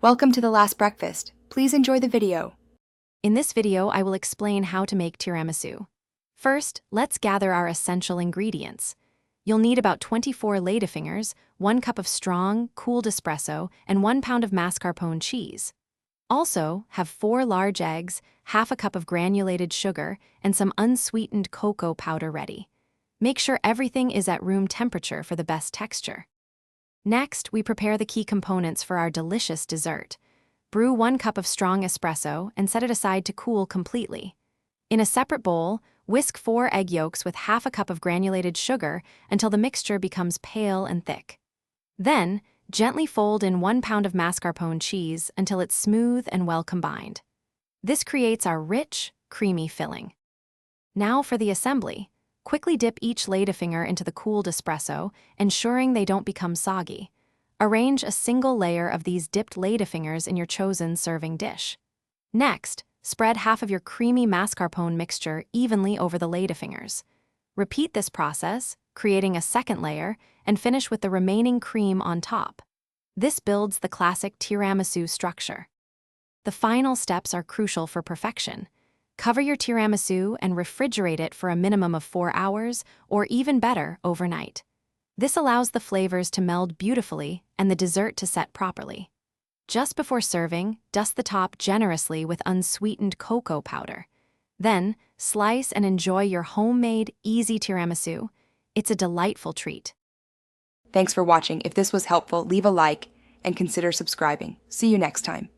Welcome to the last breakfast. Please enjoy the video. In this video, I will explain how to make tiramisu. First, let's gather our essential ingredients. You'll need about 24 Ladyfingers, 1 cup of strong, cooled espresso, and 1 pound of mascarpone cheese. Also, have 4 large eggs, half a cup of granulated sugar, and some unsweetened cocoa powder ready. Make sure everything is at room temperature for the best texture. Next, we prepare the key components for our delicious dessert. Brew 1 cup of strong espresso and set it aside to cool completely. In a separate bowl, whisk 4 egg yolks with half a cup of granulated sugar until the mixture becomes pale and thick. Then, gently fold in 1 pound of mascarpone cheese until it's smooth and well combined. This creates our rich, creamy filling. Now for the assembly. Quickly dip each Ladyfinger into the cooled espresso, ensuring they don't become soggy. Arrange a single layer of these dipped Ladyfingers in your chosen serving dish. Next, spread half of your creamy mascarpone mixture evenly over the Ladyfingers. Repeat this process, creating a second layer, and finish with the remaining cream on top. This builds the classic tiramisu structure. The final steps are crucial for perfection. Cover your tiramisu and refrigerate it for a minimum of 4 hours, or even better, overnight. This allows the flavors to meld beautifully and the dessert to set properly. Just before serving, dust the top generously with unsweetened cocoa powder. Then, slice and enjoy your homemade, easy tiramisu. It's a delightful treat. Thanks for watching. If this was helpful, leave a like and consider subscribing. See you next time.